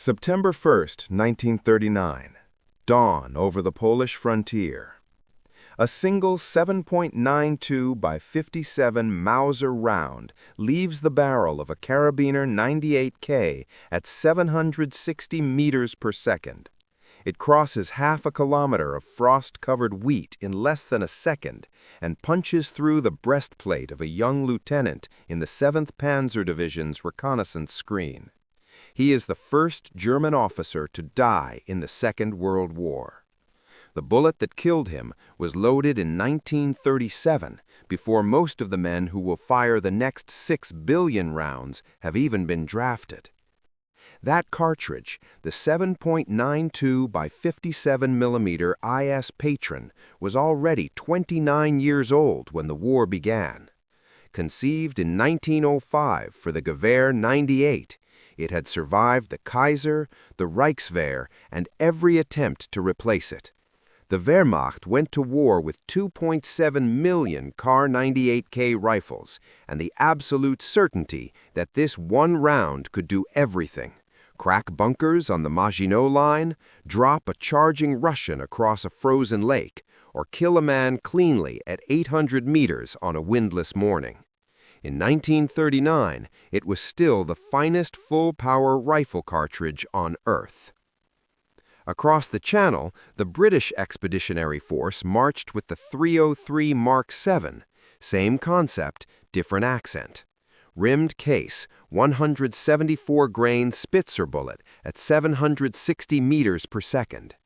September 1st, 1939. Dawn over the Polish frontier. A single 7.92 by 57 Mauser round leaves the barrel of a carabiner 98K at 760 meters per second. It crosses half a kilometer of frost-covered wheat in less than a second and punches through the breastplate of a young lieutenant in the 7th Panzer Division's reconnaissance screen. He is the first German officer to die in the Second World War. The bullet that killed him was loaded in 1937, before most of the men who will fire the next 6 billion rounds have even been drafted. That cartridge, the 7.92 by 57 mm IS Patron, was already 29 years old when the war began. Conceived in 1905 for the Gewehr 98, it had survived the Kaiser, the Reichswehr, and every attempt to replace it. The Wehrmacht went to war with 2.7 million Kar 98K rifles and the absolute certainty that this one round could do everything: crack bunkers on the Maginot Line, drop a charging Russian across a frozen lake, or kill a man cleanly at 800 meters on a windless morning. In 1939, it was still the finest full-power rifle cartridge on Earth. Across the Channel, the British Expeditionary Force marched with the 303 Mark VII, same concept, different accent. Rimmed case, 174-grain Spitzer bullet at 760 meters per second.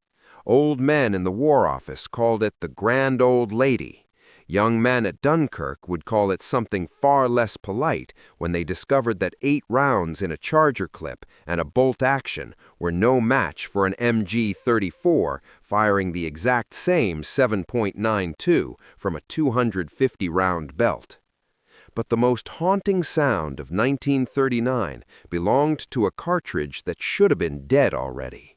Old men in the War Office called it the Grand Old Lady. Young men at Dunkirk would call it something far less polite when they discovered that 8 rounds in a charger clip and a bolt action were no match for an MG-34 firing the exact same 7.92 from a 250-round belt. But the most haunting sound of 1939 belonged to a cartridge that should have been dead already.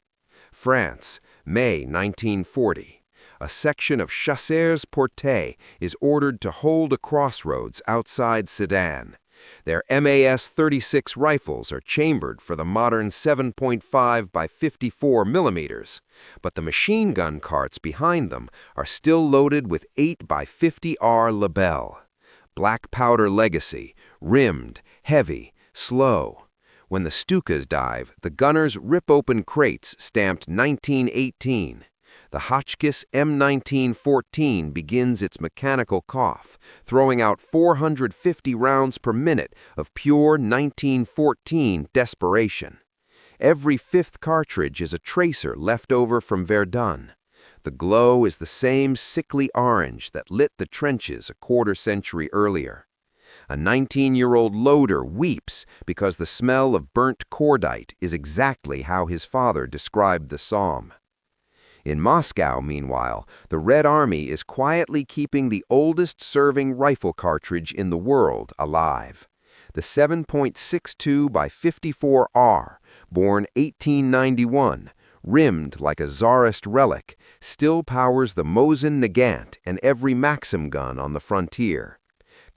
France, May 1940. A section of chasseurs portés is ordered to hold a crossroads outside Sedan. Their MAS-36 rifles are chambered for the modern 7.5 by 54 millimeters, but the machine gun carts behind them are still loaded with 8 by 50R Lebel. Black powder legacy, rimmed, heavy, slow. When the Stukas dive, the gunners rip open crates stamped 1918. The Hotchkiss M1914 begins its mechanical cough, throwing out 450 rounds per minute of pure 1914 desperation. Every 5th cartridge is a tracer left over from Verdun. The glow is the same sickly orange that lit the trenches a quarter-century earlier. A 19-year-old loader weeps because the smell of burnt cordite is exactly how his father described the Somme. In Moscow, meanwhile, the Red Army is quietly keeping the oldest-serving rifle cartridge in the world alive. The 7.62 by 54R, born 1891, rimmed like a Tsarist relic, still powers the Mosin Nagant and every Maxim gun on the frontier.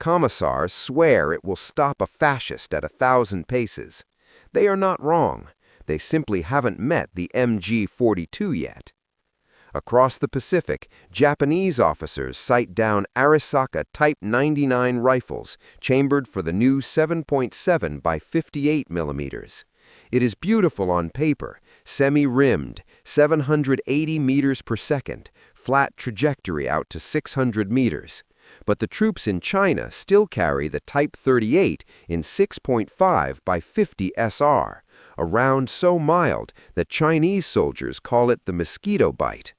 Commissars swear it will stop a fascist at 1,000 paces. They are not wrong. They simply haven't met the MG-42 yet. Across the Pacific, Japanese officers sight down Arisaka Type 99 rifles, chambered for the new 7.7 by 58 millimeters. It is beautiful on paper, semi-rimmed, 780 meters per second, flat trajectory out to 600 meters. But the troops in China still carry the Type 38 in 6.5 by 50 SR, a round so mild that Chinese soldiers call it the mosquito bite.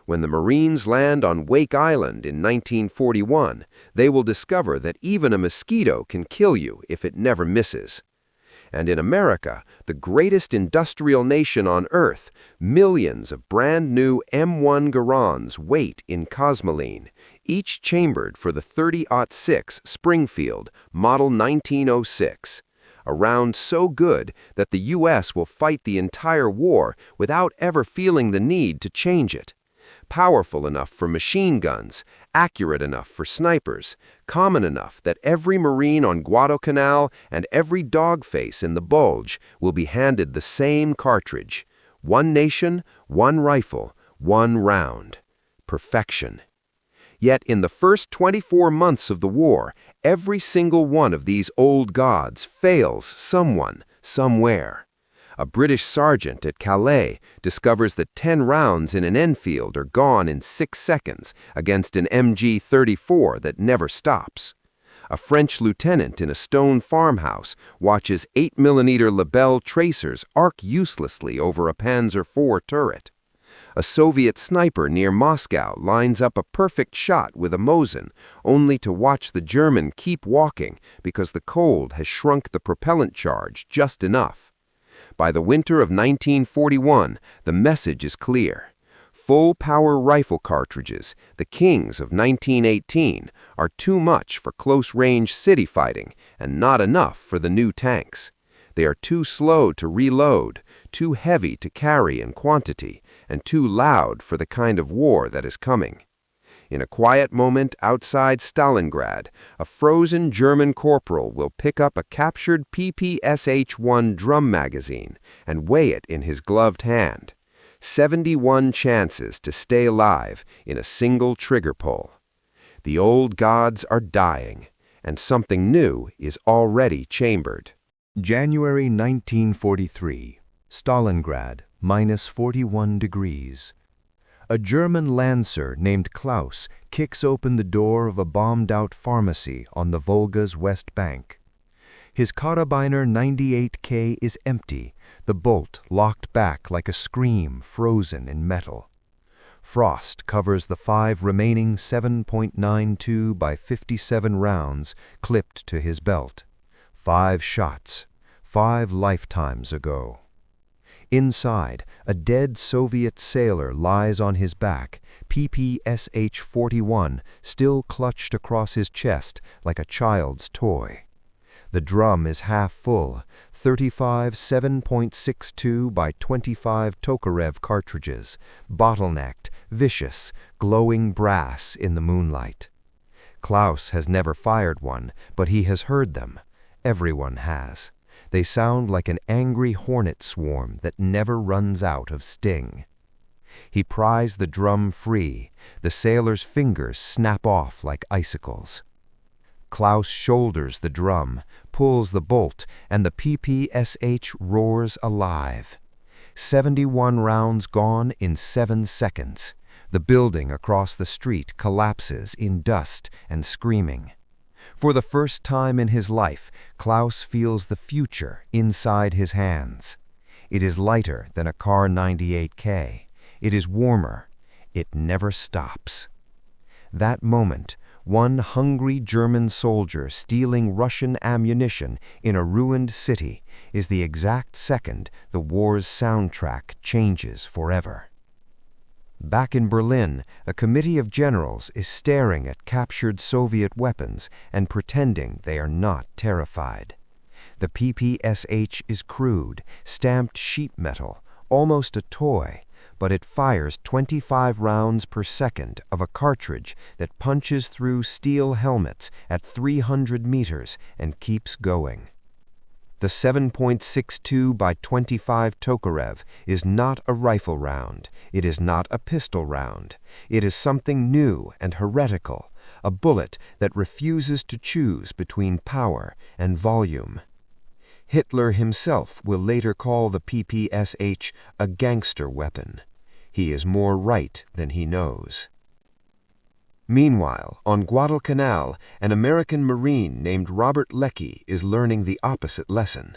When the Marines land on Wake Island in 1941, they will discover that even a mosquito can kill you if it never misses. And in America, the greatest industrial nation on Earth, millions of brand-new M1 Garans wait in Cosmoline, each chambered for the 30-06 Springfield, model 1906. A round so good that the U.S. will fight the entire war without ever feeling the need to change it. powerful enough for machine guns, accurate enough for snipers, common enough that every Marine on Guadalcanal and every dogface in the Bulge will be handed the same cartridge. One nation, one rifle, one round. Perfection. Yet in the first 24 months of the war, every single one of these old gods fails someone, somewhere. A British sergeant at Calais discovers that 10 rounds in an Enfield are gone in 6 seconds against an MG-34 that never stops. A French lieutenant in a stone farmhouse watches 8mm Lebel tracers arc uselessly over a Panzer IV turret. A Soviet sniper near Moscow lines up a perfect shot with a Mauser, only to watch the German keep walking because the cold has shrunk the propellant charge just enough. By the winter of 1941, the message is clear. Full-power rifle cartridges, the kings of 1918, are too much for close-range city fighting and not enough for the new tanks. They are too slow to reload, too heavy to carry in quantity, and too loud for the kind of war that is coming. In a quiet moment outside Stalingrad, a frozen German corporal will pick up a captured PPSH-1 drum magazine and weigh it in his gloved hand. 71 chances to stay alive in a single trigger pull. The old gods are dying, and something new is already chambered. January 1943, Stalingrad, -41 degrees. A German Lancer named Klaus kicks open the door of a bombed-out pharmacy on the Volga's west bank. His Karabiner 98K is empty, the bolt locked back like a scream frozen in metal. Frost covers the 5 remaining 7.92 by 57 rounds clipped to his belt. 5 shots, 5 lifetimes ago. Inside, a dead Soviet sailor lies on his back, PPSH-41 still clutched across his chest like a child's toy. The drum is half full, 35 7.62 by 25 Tokarev cartridges, bottlenecked, vicious, glowing brass in the moonlight. Klaus has never fired one, but he has heard them. Everyone has. They sound like an angry hornet swarm that never runs out of sting. He pries the drum free. The sailor's fingers snap off like icicles. Klaus shoulders the drum, pulls the bolt, and the PPSH roars alive. 71 rounds gone in 7 seconds. The building across the street collapses in dust and screaming. For the first time in his life, Klaus feels the future inside his hands. It is lighter than a Kar 98K. It is warmer. It never stops. That moment, one hungry German soldier stealing Russian ammunition in a ruined city is the exact second the war's soundtrack changes forever. Back in Berlin, a committee of generals is staring at captured Soviet weapons and pretending they are not terrified. The PPSH is crude, stamped sheet metal, almost a toy, but it fires 25 rounds per second of a cartridge that punches through steel helmets at 300 meters and keeps going. The 7.62 by 25 Tokarev is not a rifle round. It is not a pistol round. It is something new and heretical, a bullet that refuses to choose between power and volume. Hitler himself will later call the PPSH a gangster weapon. He is more right than he knows. Meanwhile, on Guadalcanal, an American Marine named Robert Leckie is learning the opposite lesson.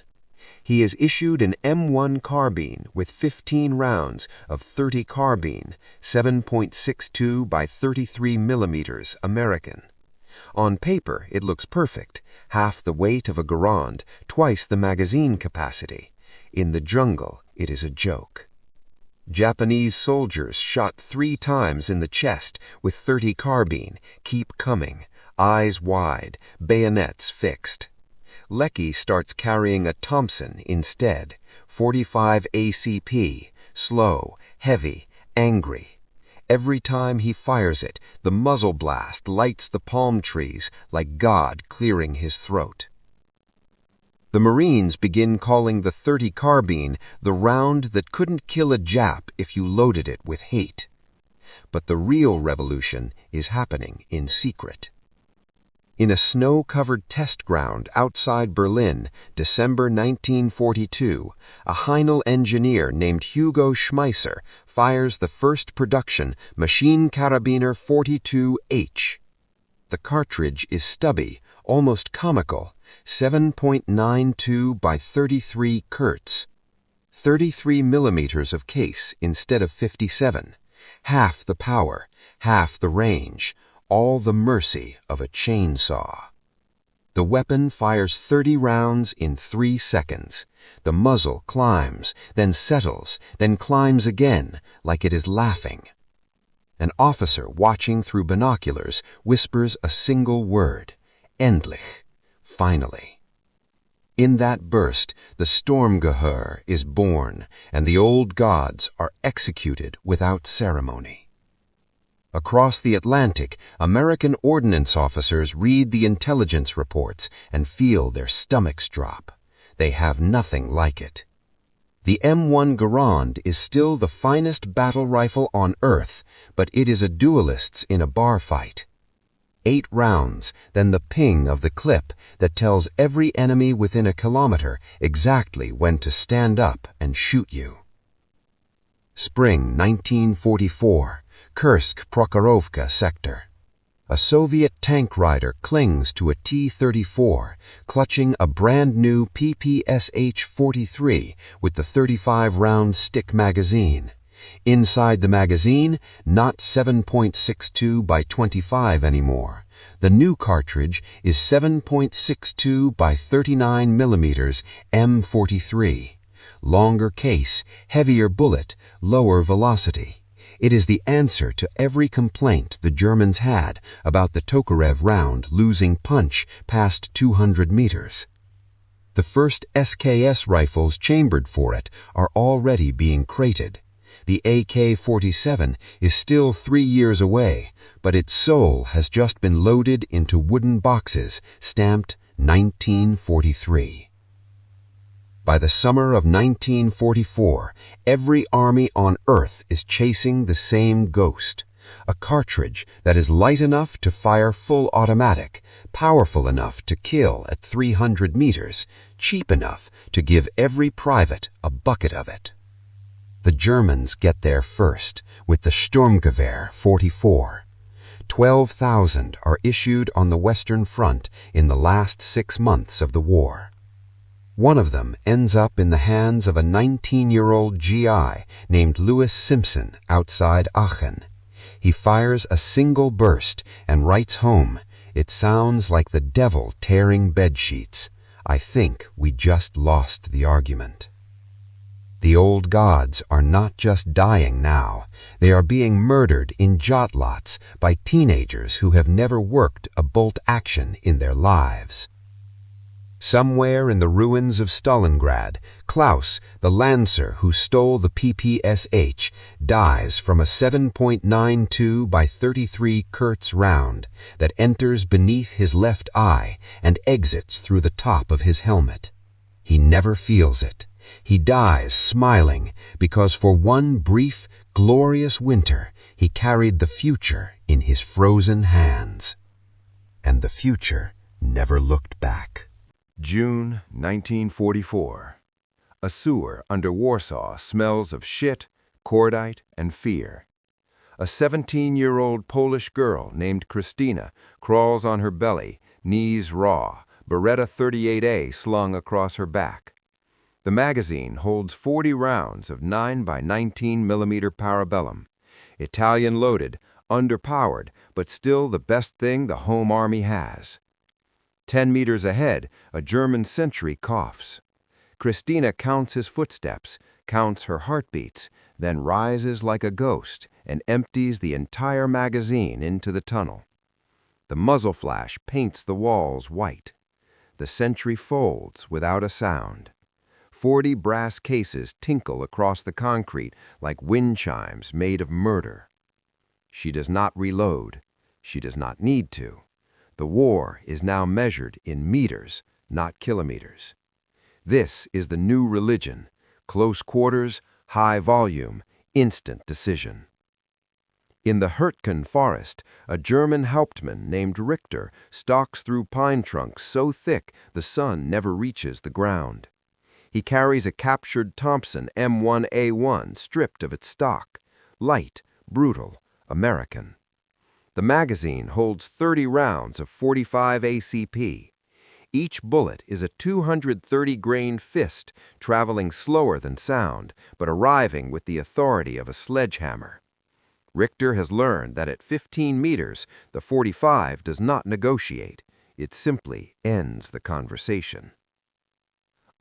He is issued an M1 carbine with 15 rounds of .30 carbine, 7.62 by 33 millimeters American. On paper, it looks perfect, half the weight of a Garand, twice the magazine capacity. In the jungle, it is a joke. Japanese soldiers shot 3 times in the chest with .30 carbine keep coming, eyes wide, bayonets fixed. Leckie starts carrying a Thompson instead, .45 ACP, slow, heavy, angry. Every time he fires it, the muzzle blast lights the palm trees like God clearing his throat. The Marines begin calling the .30 carbine the round that couldn't kill a Jap if you loaded it with hate. But the real revolution is happening in secret. In a snow-covered test ground outside Berlin, December 1942, a Heinel engineer named Hugo Schmeisser fires the first production Maschinenkarabiner 42H. The cartridge is stubby, almost comical, 7.92 by 33 Kurz. 33 millimeters of case instead of 57. Half the power, half the range, all the mercy of a chainsaw. The weapon fires 30 rounds in 3 seconds. The muzzle climbs, then settles, then climbs again, like it is laughing. An officer watching through binoculars whispers a single word, endlich, finally. In that burst, the Sturmgeheer is born, and the old gods are executed without ceremony. Across the Atlantic, American ordnance officers read the intelligence reports and feel their stomachs drop. They have nothing like it. The M1 Garand is still the finest battle rifle on Earth, but it is a duelist's in a bar fight. 8 rounds, then the ping of the clip that tells every enemy within a kilometer exactly when to stand up and shoot you. Spring 1944. Kursk Prokhorovka sector. A Soviet tank rider clings to a T-34, clutching a brand-new PPSH-43 with the 35-round stick magazine. Inside the magazine, not 7.62 by 25 anymore. The new cartridge is 7.62 by 39 millimeters M43. Longer case, heavier bullet, lower velocity. It is the answer to every complaint the Germans had about the Tokarev round losing punch past 200 meters. The first SKS rifles chambered for it are already being crated. The AK-47 is still 3 years away, but its soul has just been loaded into wooden boxes stamped 1943. By the summer of 1944, every army on Earth is chasing the same ghost, a cartridge that is light enough to fire full automatic, powerful enough to kill at 300 meters, cheap enough to give every private a bucket of it. The Germans get there first with the Sturmgewehr 44. 12,000 are issued on the Western Front in the last 6 months of the war. One of them ends up in the hands of a 19-year-old GI named Louis Simpson outside Aachen. He fires a single burst and writes home, "It sounds like the devil tearing bedsheets. I think we just lost the argument." The old gods are not just dying now. They are being murdered in jotlots by teenagers who have never worked a bolt action in their lives. Somewhere in the ruins of Stalingrad, Klaus, the lancer who stole the PPSH, dies from a 7.92 by 33 Kurz round that enters beneath his left eye and exits through the top of his helmet. He never feels it. He dies smiling because for one brief, glorious winter he carried the future in his frozen hands. And the future never looked back. June 1944. A sewer under Warsaw smells of shit, cordite, and fear. A 17-year-old Polish girl named Christina crawls on her belly, knees raw, Beretta 38A slung across her back. The magazine holds 40 rounds of 9 by 19 millimeter Parabellum. Italian loaded, underpowered, but still the best thing the home army has. 10 meters ahead, a German sentry coughs. Christina counts his footsteps, counts her heartbeats, then rises like a ghost and empties the entire magazine into the tunnel. The muzzle flash paints the walls white. The sentry folds without a sound. 40 brass cases tinkle across the concrete like wind chimes made of murder. She does not reload. She does not need to. The war is now measured in meters, not kilometers. This is the new religion: close quarters, high volume, instant decision. In the Hürtgen forest, a German hauptmann named Richter stalks through pine trunks so thick the sun never reaches the ground. He carries a captured Thompson M1A1 stripped of its stock, light, brutal, American. The magazine holds 30 rounds of 45 ACP. Each bullet is a 230-grain fist, traveling slower than sound, but arriving with the authority of a sledgehammer. Richter has learned that at 15 meters, the 45 does not negotiate. It simply ends the conversation.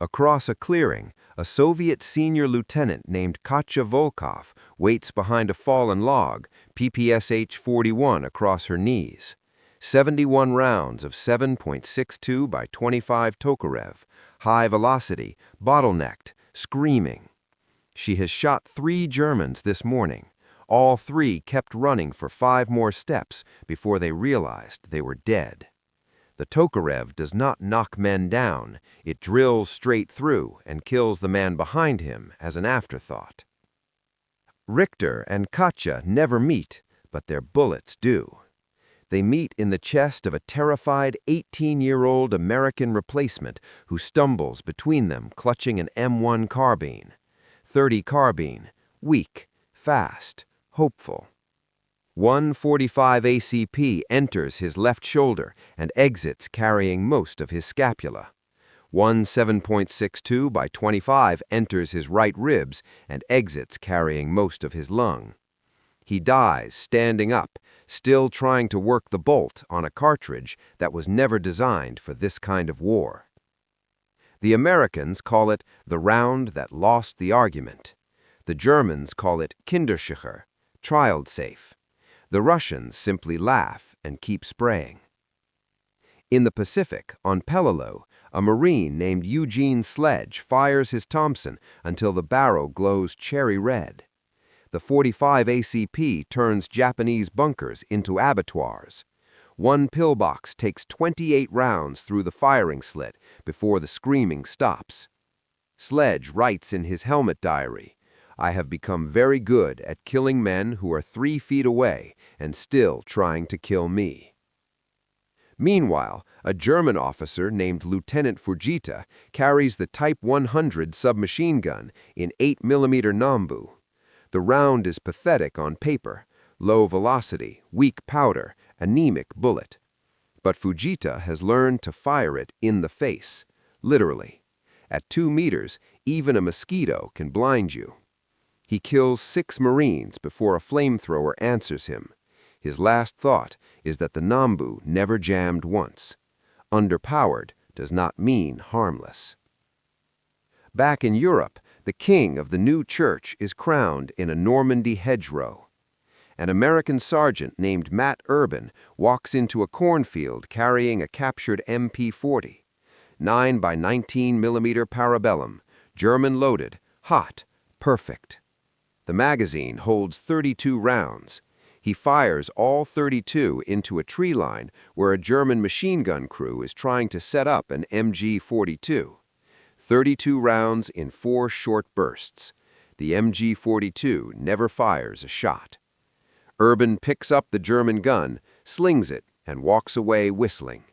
Across a clearing, a Soviet senior lieutenant named Katya Volkov waits behind a fallen log, PPSH-41 across her knees. 71 rounds of 7.62 by 25 Tokarev, high velocity, bottlenecked, screaming. She has shot 3 Germans this morning. All 3 kept running for 5 more steps before they realized they were dead. The Tokarev does not knock men down. It drills straight through and kills the man behind him as an afterthought. Richter and Katya never meet, but their bullets do. They meet in the chest of a terrified 18-year-old American replacement who stumbles between them clutching an M1 carbine. .30 carbine, weak, fast, hopeful. 145 ACP enters his left shoulder and exits carrying most of his scapula. 7.62 by 25 enters his right ribs and exits carrying most of his lung. He dies standing up, still trying to work the bolt on a cartridge that was never designed for this kind of war. The Americans call it the round that lost the argument. The Germans call it Kindersicher, child safe. The Russians simply laugh and keep spraying. In the Pacific, on Peleliu, a Marine named Eugene Sledge fires his Thompson until the barrel glows cherry red. The 45 ACP turns Japanese bunkers into abattoirs. 1 pillbox takes 28 rounds through the firing slit before the screaming stops. Sledge writes in his helmet diary, "I have become very good at killing men who are 3 feet away and still trying to kill me." Meanwhile, a German officer named Lieutenant Fujita carries the Type 100 submachine gun in 8mm Nambu. The round is pathetic on paper, low velocity, weak powder, anemic bullet. But Fujita has learned to fire it in the face, literally. At 2 meters, even a mosquito can blind you. He kills 6 Marines before a flamethrower answers him. His last thought is that the Nambu never jammed once. Underpowered does not mean harmless. Back in Europe, the king of the new church is crowned in a Normandy hedgerow. An American sergeant named Matt Urban walks into a cornfield carrying a captured MP40. 9 by 19mm Parabellum, German loaded, hot, perfect. The magazine holds 32 rounds. He fires all 32 into a tree line where a German machine gun crew is trying to set up an MG42. 32 rounds in 4 short bursts. The MG42 never fires a shot. Urban picks up the German gun, slings it, and walks away whistling.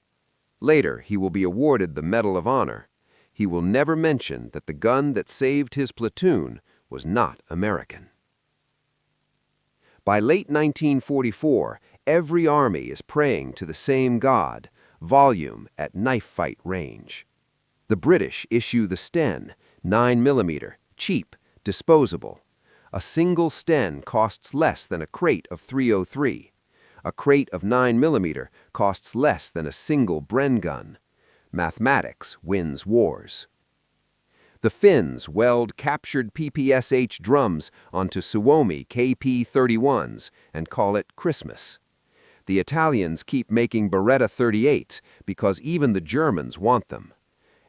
Later, he will be awarded the Medal of Honor. He will never mention that the gun that saved his platoon was not American. By late 1944, every army is praying to the same God, volume at knife fight range. The British issue the Sten, 9mm, cheap, disposable. A single Sten costs less than a crate of .303. A crate of 9mm costs less than a single Bren gun. Mathematics wins wars. The Finns weld captured PPSH drums onto Suomi KP-31s and call it Christmas. The Italians keep making Beretta 38s because even the Germans want them.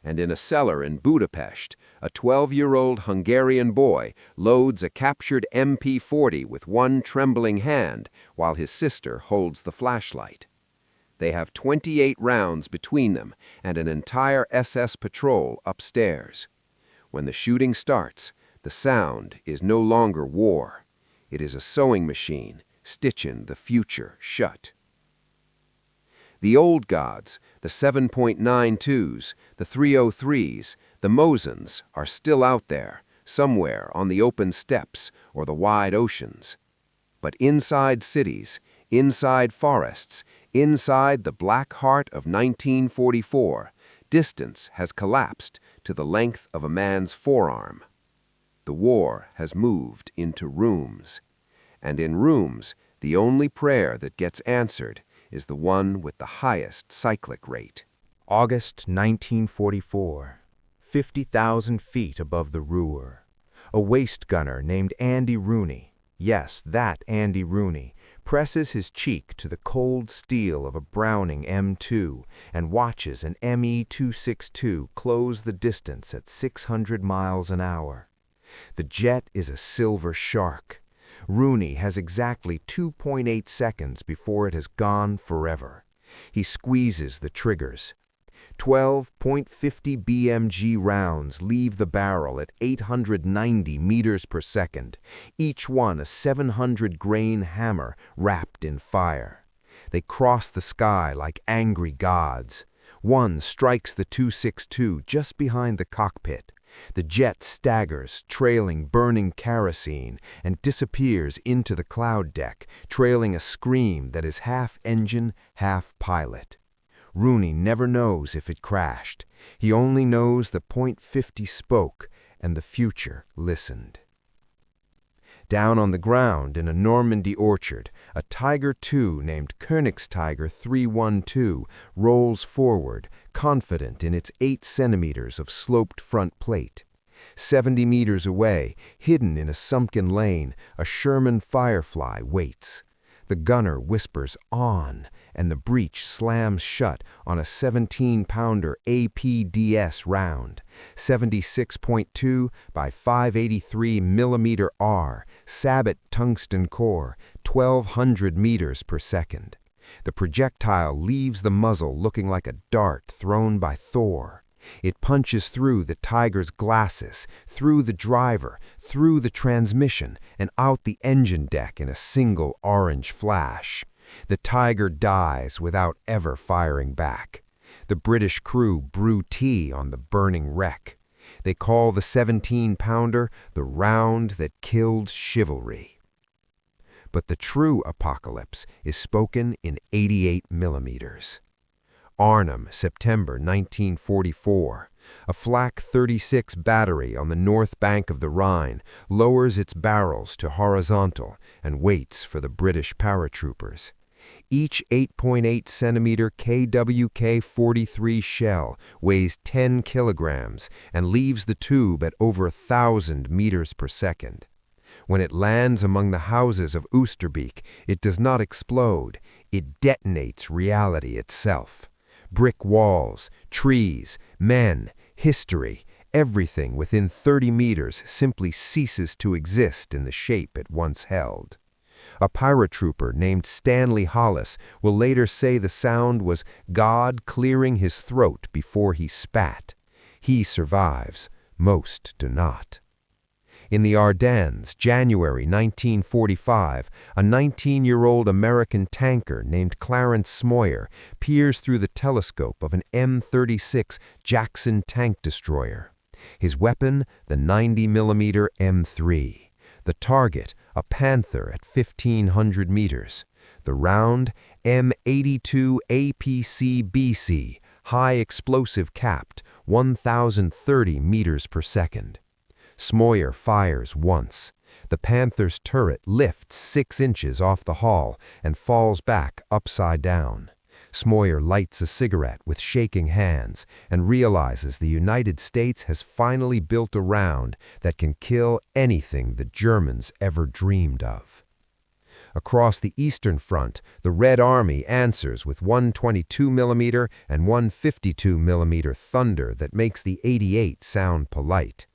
And in a cellar in Budapest, a 12-year-old Hungarian boy loads a captured MP40 with one trembling hand while his sister holds the flashlight. They have 28 rounds between them and an entire SS patrol upstairs. When the shooting starts, the sound is no longer war. It is a sewing machine stitching the future shut. The old gods, the 7.92s, the 303s, the Mausers are still out there, somewhere on the open steppes or the wide oceans. But inside cities, inside forests, inside the black heart of 1944, distance has collapsed to the length of a man's forearm. The war has moved into rooms. And in rooms, the only prayer that gets answered is the one with the highest cyclic rate. August 1944, 50,000 feet above the Ruhr. A waist gunner named Andy Rooney, yes, that Andy Rooney, presses his cheek to the cold steel of a Browning M2 and watches an ME-262 close the distance at 600 miles an hour. The jet is a silver shark. Rooney has exactly 2.8 seconds before it has gone forever. He squeezes the triggers. 12.50 BMG rounds leave the barrel at 890 meters per second, each one a 700-grain hammer wrapped in fire. They cross the sky like angry gods. One strikes the 262 just behind the cockpit. The jet staggers, trailing burning kerosene, and disappears into the cloud deck, trailing a scream that is half engine, half pilot. Rooney never knows if it crashed. He only knows the .50 spoke and the future listened. Down on the ground in a Normandy orchard, a Tiger II named Königstiger 312 rolls forward, confident in its 8 centimeters of sloped front plate. 70 meters away, hidden in a sunken lane, a Sherman Firefly waits. The gunner whispers "on," and the breech slams shut on a 17-pounder APDS round, 76.2 by 583 mm R, sabot tungsten core, 1,200 meters per second. The projectile leaves the muzzle looking like a dart thrown by Thor. It punches through the Tiger's glasses, through the driver, through the transmission, and out the engine deck in a single orange flash. The Tiger dies without ever firing back. The British crew brew tea on the burning wreck. They call the 17-pounder the round that killed chivalry. But the true apocalypse is spoken in 88 millimeters. Arnhem, September 1944. A Flak 36 battery on the north bank of the Rhine lowers its barrels to horizontal and waits for the British paratroopers. Each 8.8 centimeter KWK-43 shell weighs 10 kilograms and leaves the tube at over 1,000 meters per second. When it lands among the houses of Oosterbeek, it does not explode. It detonates reality itself. Brick walls, trees, men, history, everything within 30 meters simply ceases to exist in the shape it once held. A paratrooper named Stanley Hollis will later say the sound was God clearing his throat before he spat. He survives. Most do not. In the Ardennes, January 1945, a 19-year-old American tanker named Clarence Smoyer peers through the telescope of an M36 Jackson tank destroyer. His weapon, the 90mm M3. The target, a Panther at 1,500 meters. The round, M82 APC-BC, high explosive capped, 1,030 meters per second. Smoyer fires once. The Panther's turret lifts 6 inches off the hull and falls back upside down. Smoyer lights a cigarette with shaking hands and realizes the United States has finally built a round that can kill anything the Germans ever dreamed of. Across the Eastern Front, the Red Army answers with 122mm and 152mm thunder that makes the 88 sound polite.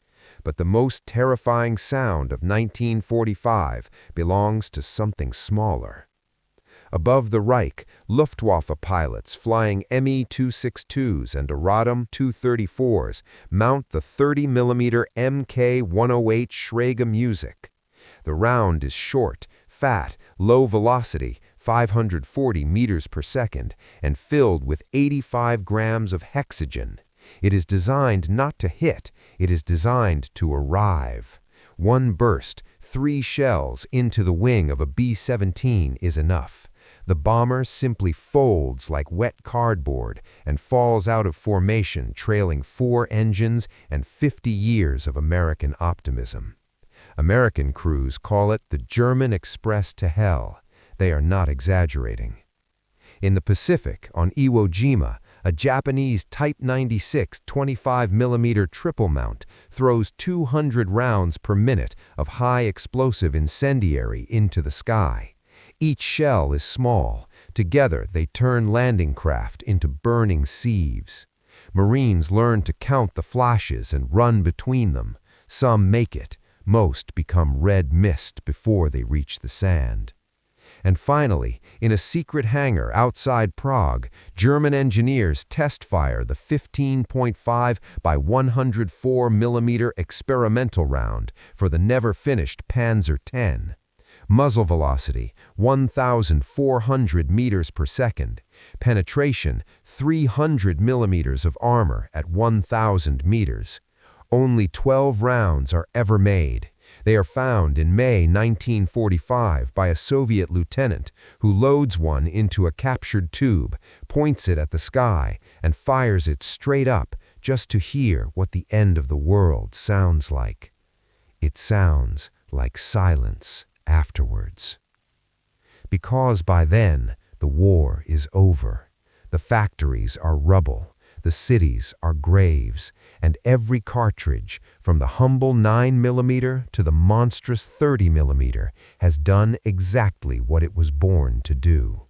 But the most terrifying sound of 1945 belongs to something smaller. Above the Reich, Luftwaffe pilots flying Me-262s and Eradom 234s mount the 30mm Mk-108 Schräge Musik. The round is short, fat, low velocity, 540 meters per second, and filled with 85 grams of hexogen. It is designed not to hit, it is designed to arrive. One burst, 3 shells into the wing of a B-17 is enough. The bomber simply folds like wet cardboard and falls out of formation, trailing 4 engines and 50 years of American optimism. American crews call it the German Express to Hell. They are not exaggerating. In the Pacific, on Iwo Jima, a Japanese Type 96 25mm triple mount throws 200 rounds per minute of high explosive incendiary into the sky. Each shell is small. Together, they turn landing craft into burning sieves. Marines learn to count the flashes and run between them. Some make it. Most become red mist before they reach the sand. And finally, in a secret hangar outside Prague, German engineers test-fire the 15.5 by 104mm experimental round for the never-finished Panzer X. Muzzle velocity, 1,400 meters per second. Penetration, 300 millimeters of armor at 1,000 meters. Only 12 rounds are ever made. They are found in May 1945 by a Soviet lieutenant who loads one into a captured tube, points it at the sky, and fires it straight up just to hear what the end of the world sounds like. It sounds like silence afterwards. Because by then, the war is over. The factories are rubble. The cities are graves, and every cartridge, from the humble 9mm to the monstrous 30mm, has done exactly what it was born to do.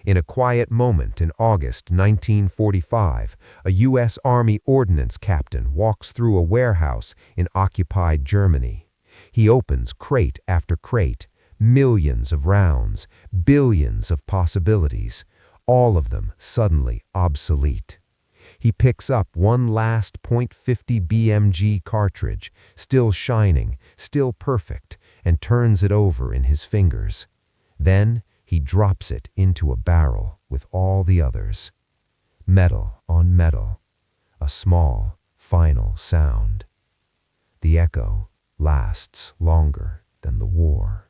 In a quiet moment in August 1945, a U.S. Army ordnance captain walks through a warehouse in occupied Germany. He opens crate after crate, millions of rounds, billions of possibilities, all of them suddenly obsolete. He picks up one last .50 BMG cartridge, still shining, still perfect, and turns it over in his fingers. Then he drops it into a barrel with all the others. Metal on metal, a small, final sound. The echo lasts longer than the war.